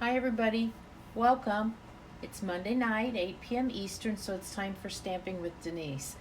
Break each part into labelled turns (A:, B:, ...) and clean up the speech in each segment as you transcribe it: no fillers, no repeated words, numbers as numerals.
A: Hi everybody, welcome. It's Monday night, 8 p.m. Eastern, so it's time for Stamping with Denise.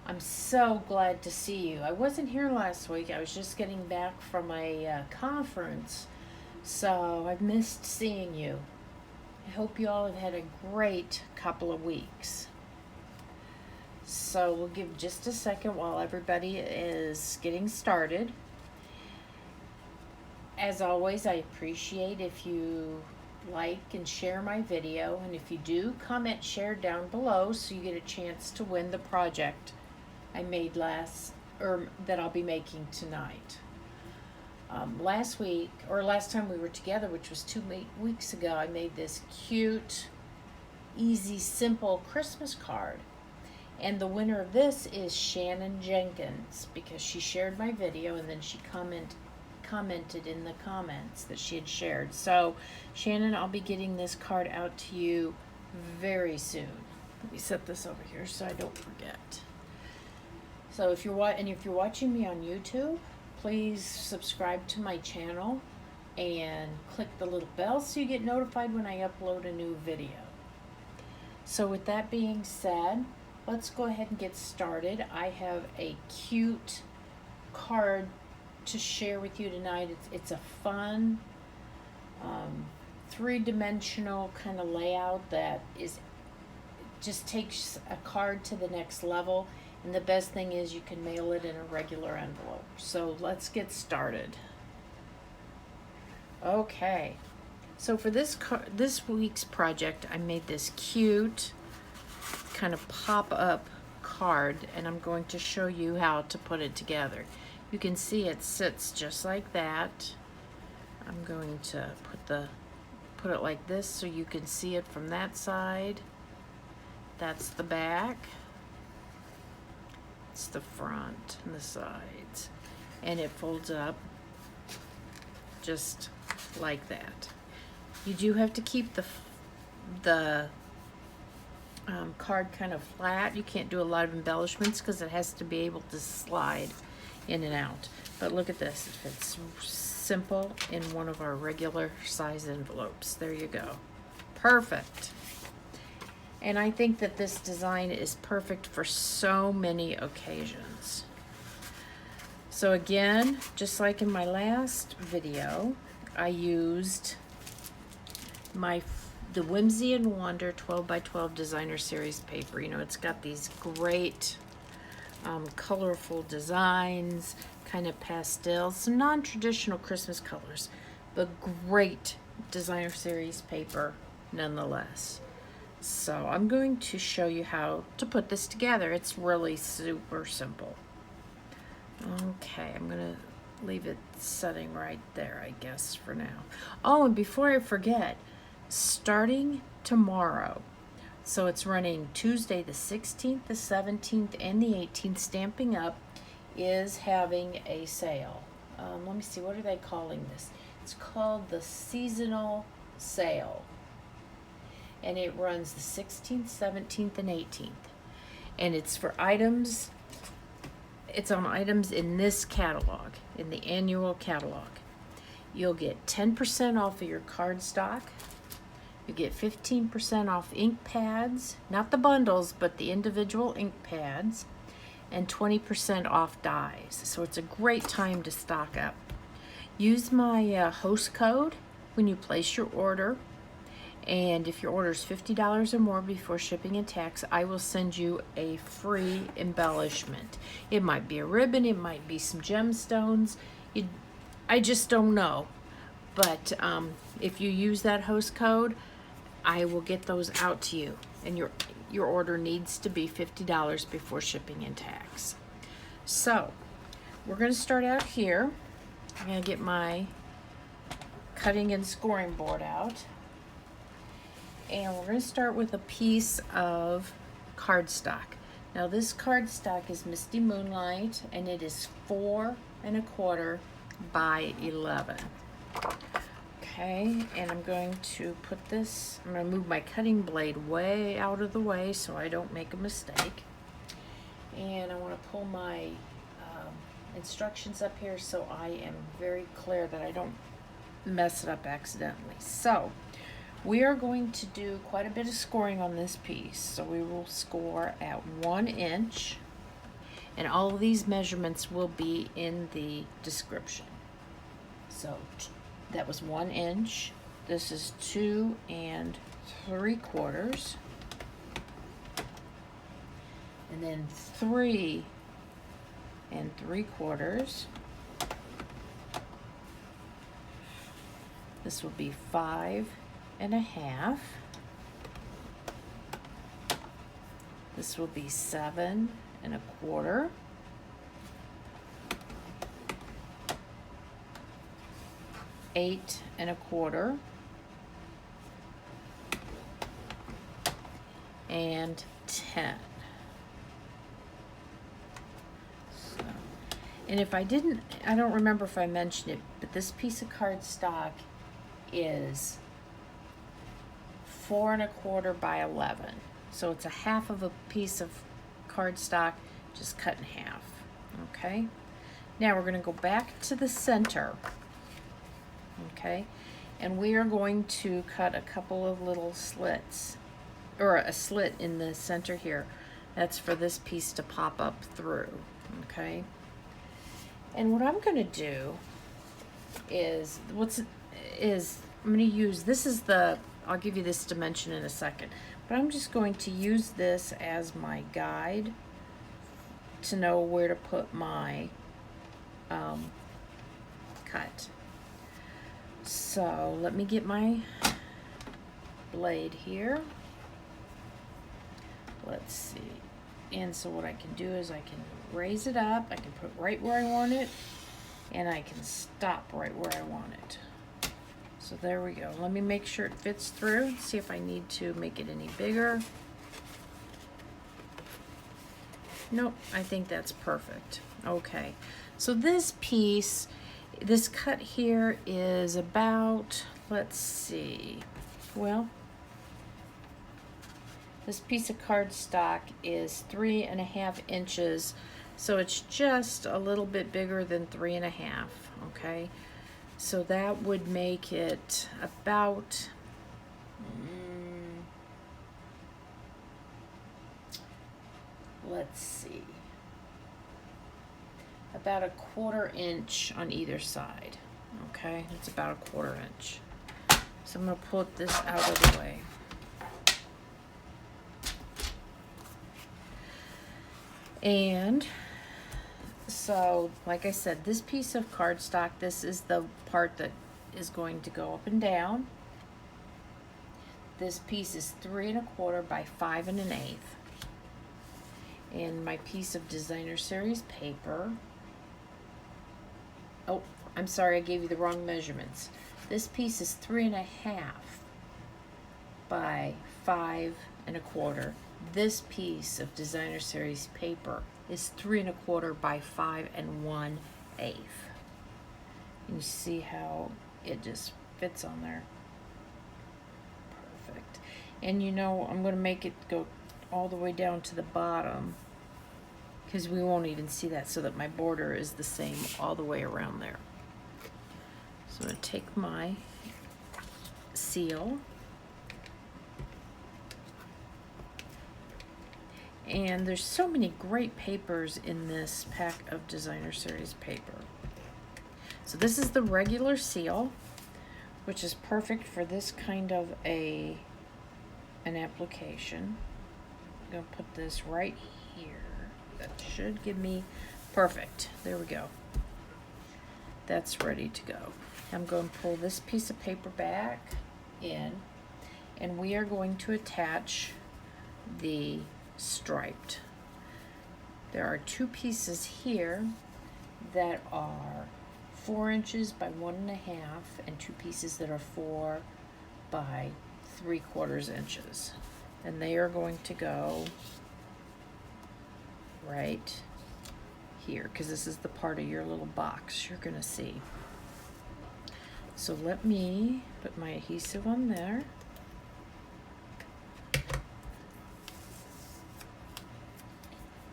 A: I'm so glad to see you. I wasn't here last week. I was just getting back from a conference, so I've missed seeing you. I hope you all have had a great couple of weeks. So we'll give just a second while everybody is getting started. As always, I appreciate if you like and share my video, and if you do, comment share down below so you get a chance to win the project I made that I'll be making tonight. Last time we were together, which was 2 weeks ago, I made this cute, easy, simple Christmas card, and the winner of this is Shannon Jenkins, because she shared my video and then she commented in the comments that she had shared. So Shannon, I'll be getting this card out to you very soon. Let me set this over here so I don't forget. So if you're watching me on YouTube, please subscribe to my channel and click the little bell so you get notified when I upload a new video. So with that being said, let's go ahead and get started. I have a cute card to share with you tonight. It's a fun three-dimensional kind of layout that just takes a card to the next level, and the best thing is you can mail it in a regular envelope. So let's get started. Okay, so for this week's project, I made this cute kind of pop-up card, and I'm going to show you how to put it together. You can see it sits just like that. I'm going to put it like this so you can see it from that side. That's the back. It's the front and the sides. And it folds up just like that. You do have to keep the card kind of flat. You can't do a lot of embellishments because it has to be able to slide in and out. But look at this, it fits simple in one of our regular size envelopes. There you go. Perfect. And I think that this design is perfect for so many occasions. So again, just like in my last video, I used the Whimsy and Wonder 12 by 12 designer series paper. You know, it's got these great colorful designs, kind of pastels, some non-traditional Christmas colors, but great designer series paper nonetheless. So I'm going to show you how to put this together. It's really super simple. Okay, I'm gonna leave it setting right there, I guess, for now. Oh, and before I forget, starting tomorrow, so it's running Tuesday the 16th, the 17th, and the 18th. Stamping Up is having a sale. Let me see, what are they calling this? It's called the seasonal sale. And it runs the 16th, 17th, and 18th. And it's for items, it's on items in this catalog, in the annual catalog. You'll get 10% off of your cardstock. You get 15% off ink pads, not the bundles, but the individual ink pads, and 20% off dies. So it's a great time to stock up. Use my host code when you place your order, and if your order is $50 or more before shipping and tax, I will send you a free embellishment. It might be a ribbon, it might be some gemstones, I just don't know. But if you use that host code, I will get those out to you, and your order needs to be $50 before shipping and tax. So we're going to start out here. I'm going to get my cutting and scoring board out, and we're going to start with a piece of cardstock. Now this cardstock is Misty Moonlight, and it is 4 1/4 by 11. Okay, and I'm going to put this, I'm going to move my cutting blade way out of the way so I don't make a mistake. And I want to pull my instructions up here so I am very clear that I don't mess it up accidentally. So We are going to do quite a bit of scoring on this piece, so we will score at 1 inch, and all of these measurements will be in the description. So that was 1 inch. This is 2 3/4, and then 3 3/4. This will be 5 1/2. This will be 7 1/4. Eight 1/4. And 10. So, and if I don't remember if I mentioned it, but this piece of cardstock is 4 1/4 by 11. So it's a half of a piece of cardstock just cut in half. Okay. Now we're going to go back to the center. Okay. And we are going to cut a couple of little slits, or a slit in the center here. That's for this piece to pop up through. Okay. And what I'm going to do is I'm going to use, this is the, I'll give you this dimension in a second, but I'm just going to use this as my guide to know where to put my cut. So let me get my blade here. Let's see. And so what I can do is I can raise it up, I can put right where I want it, and I can stop right where I want it. So there we go. Let me make sure it fits through, see if I need to make it any bigger. Nope, I think that's perfect. Okay, so this piece, this cut here is about, let's see, well, this piece of cardstock is 3 1/2 inches, so it's just a little bit bigger than 3 1/2, okay? So that would make it about, let's see, about a 1/4 inch on either side, okay? It's about a 1/4 inch. So I'm gonna put this out of the way. And so, like I said, this piece of cardstock, this is the part that is going to go up and down. This piece is 3 1/4 by 5 1/8. And my piece of designer series paper, oh, I'm sorry, I gave you the wrong measurements. This piece is 3 1/2 by 5 1/4. This piece of designer series paper is 3 1/4 by 5 1/8. You see how it just fits on there. Perfect. And you know, I'm going to make it go all the way down to the bottom because we won't even see that, so that my border is the same all the way around there. So I'm going to take my seal, and there's so many great papers in this pack of designer series paper. So this is the regular seal, which is perfect for this kind of an application. I'm going to put this right here. That should give me, perfect. There we go. That's ready to go. I'm going to pull this piece of paper back in, and we are going to attach the striped. There are two pieces here that are 4 inches by 1 1/2, and two pieces that are 4 by 3/4 inches, and they are going to go right here because this is the part of your little box you're gonna see. So let me put my adhesive on there.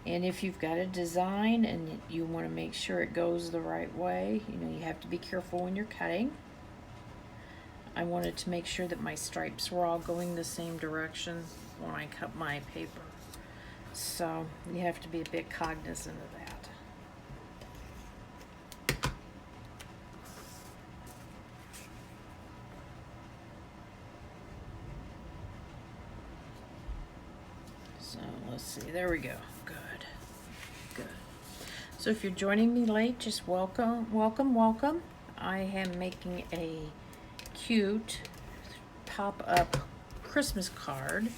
A: And if you've got a design and you want to make sure it goes the right way, you know, you have to be careful when you're cutting. I wanted to make sure that my stripes were all going the same direction when I cut my paper. So you have to be a bit cognizant of that. So let's see, there we go. Good. So if you're joining me late, just welcome. I am making a cute pop-up Christmas card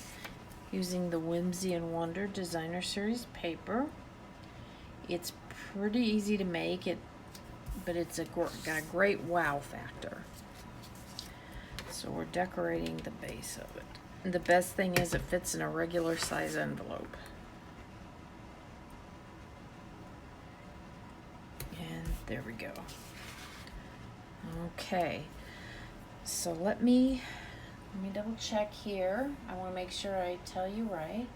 A: using the Whimsy and Wonder Designer Series paper. It's pretty easy to make it, but it's got a great wow factor. So we're decorating the base of it. And the best thing is it fits in a regular size envelope. There we go. Okay, so let me double check here. I want to make sure I tell you right.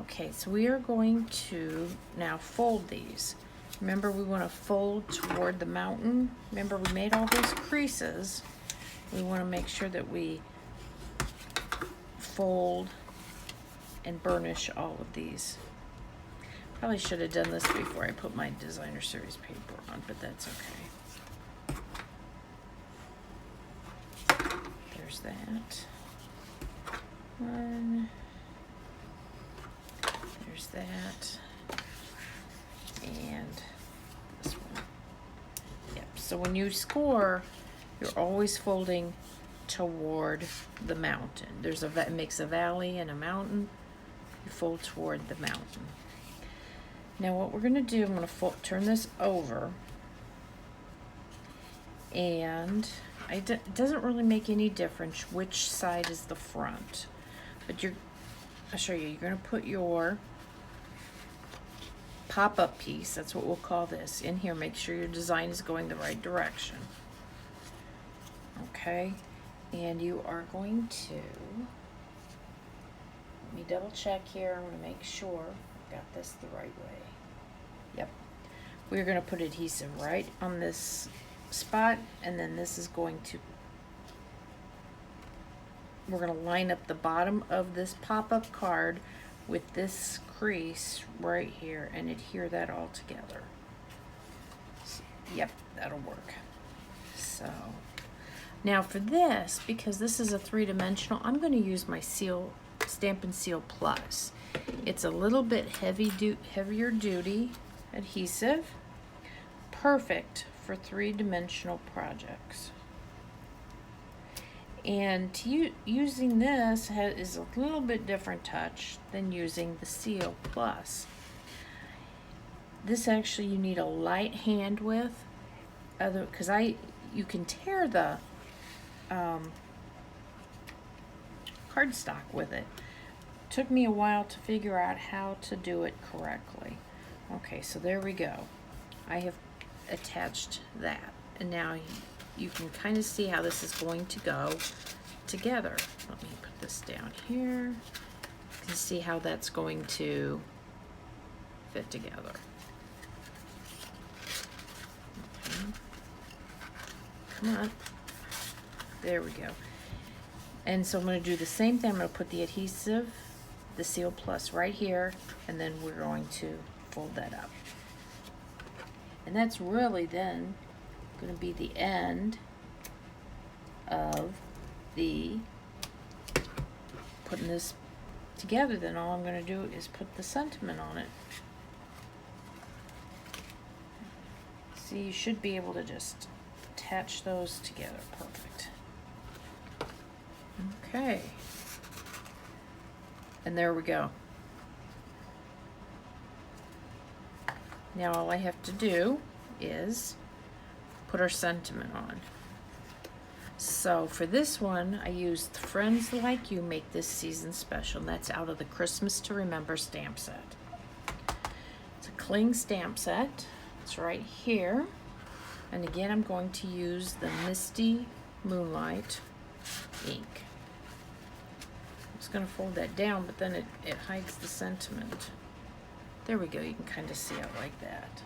A: Okay, so we are going to now fold these. Remember, we want to fold toward the mountain. Remember, we made all those creases. We want to make sure that we fold and burnish all of these. Probably should have done this before I put my Designer Series paper on, but that's okay. There's that. One. There's that. And this one. Yep, so when you score, you're always folding toward the mountain. It makes a valley and a mountain. You fold toward the mountain. Now what we're going to do, I'm going to turn this over, and it doesn't really make any difference which side is the front, but I'll show you. You're going to put your pop-up piece, that's what we'll call this, in here. Make sure your design is going the right direction. Okay, and you are going to, let me double check here. I'm going to make sure I've got this the right way. Yep. We're going to put adhesive right on this spot, and then this is going to, we're going to line up the bottom of this pop-up card with this crease right here and adhere that all together. Yep, that'll work. So now for this, because this is a three-dimensional, I'm going to use my Stampin' Seal Plus. It's a little bit heavier duty adhesive, perfect for three-dimensional projects. And using this is a little bit different touch than using the Seal Plus. This actually you need a light hand with, because you can tear the cardstock with it. Took me a while to figure out how to do it correctly. Okay, so there we go. I have attached that, and now you can kind of see how this is going to go together. Let me put this down here. You can see how that's going to fit together. Okay. Come on. There we go. And so I'm going to do the same thing. I'm going to put the adhesive, the Seal Plus right here, and then we're going to fold that up. And that's really then going to be the end of the putting this together. Then all I'm going to do is put the sentiment on it. See, you should be able to just attach those together. Perfect. Okay. And there we go. Now all I have to do is put our sentiment on. So for this one, I used Friends Like You Make This Season Special, and that's out of the Christmas to Remember stamp set. It's a cling stamp set. It's right here. And again, I'm going to use the Misty Moonlight ink. I'm just going to fold that down, but then it hides the sentiment. There we go. You can kind of see it like that.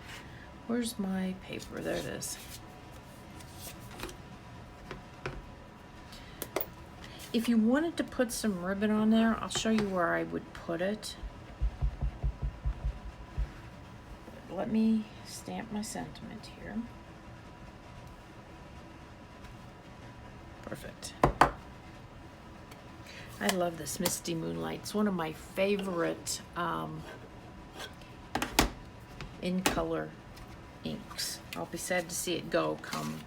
A: Where's my paper? There it is. If you wanted to put some ribbon on there, I'll show you where I would put it. Let me stamp my sentiment here. Perfect. I love this Misty Moonlight. It's one of my favorite in color inks. I'll be sad to see it go come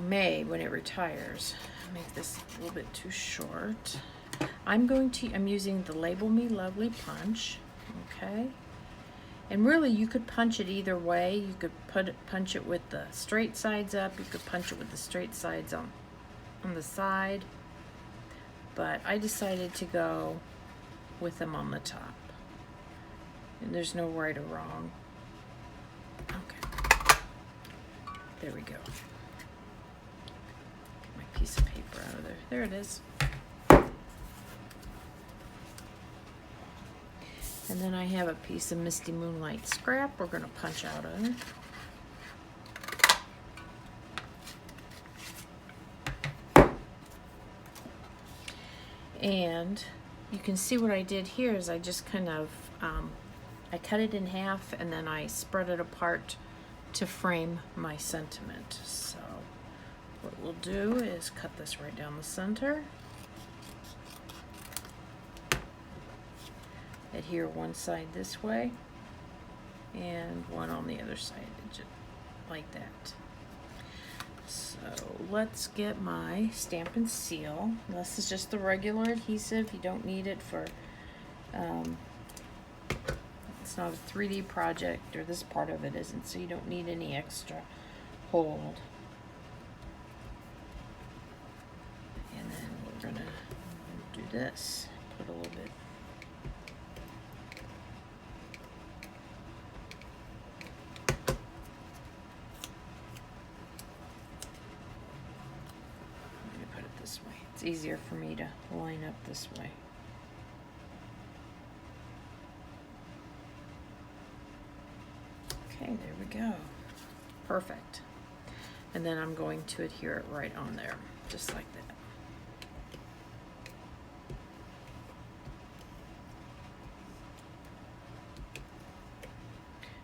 A: May when it retires. Make this a little bit too short. I'm using the Label Me Lovely punch, okay? And really you could punch it either way. You could punch it with the straight sides up, you could punch it with the straight sides on the side. But I decided to go with them on the top. And there's no right or wrong. Okay. There we go. Get my piece of paper out of there. There it is. And then I have a piece of Misty Moonlight scrap we're going to punch out of it. And you can see what I did here is I just kind of, I cut it in half and then I spread it apart to frame my sentiment. So what we'll do is cut this right down the center. Adhere one side this way and one on the other side, just like that. So let's get my stamp and seal. This is just the regular adhesive. You don't need it for, it's not a 3D project, or this part of it isn't, so you don't need any extra hold. And then we're gonna do this, put a little bit. It's easier for me to line up this way. Okay, there we go. Perfect. And then I'm going to adhere it right on there, just like that.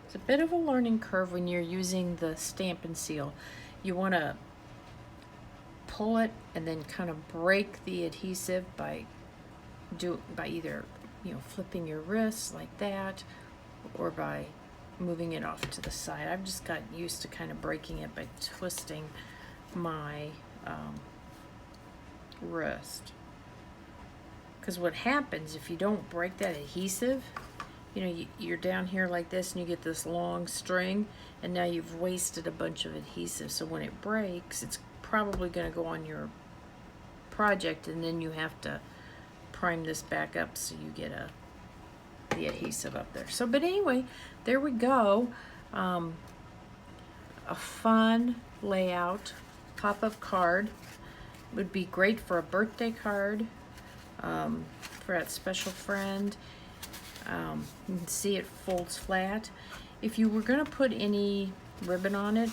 A: It's a bit of a learning curve when you're using the stamp and seal. You want to pull it and then kind of break the adhesive by either, you know, flipping your wrist like that, or by moving it off to the side. I've just got used to kind of breaking it by twisting my wrist. Because what happens if you don't break that adhesive, you know, you're down here like this and you get this long string, and now you've wasted a bunch of adhesive. So when it breaks, it's probably going to go on your project, and then you have to prime this back up so you get the adhesive up there. So, but anyway, there we go. A fun layout pop-up card. Would be great for a birthday card, for that special friend. You can see it folds flat. If you were going to put any ribbon on it,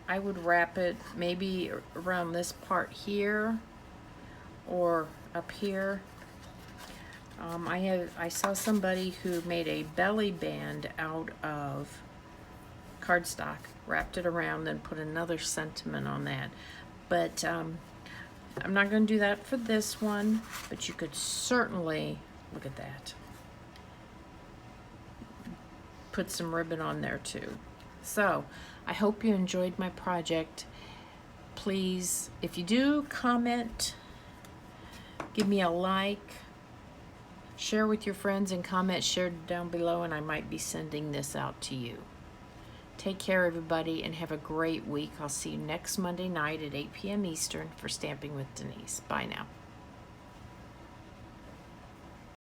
A: I would wrap it maybe around this part here or up here. I saw somebody who made a belly band out of cardstock, wrapped it around, then put another sentiment on that. But I'm not going to do that for this one, but you could certainly, look at that, put some ribbon on there too. So I hope you enjoyed my project. Please, if you do, comment, give me a like, share with your friends, and comment, share down below, and I might be sending this out to you. Take care, everybody, and have a great week. I'll see you next Monday night at 8 p.m. Eastern for Stamping with Denise. Bye now.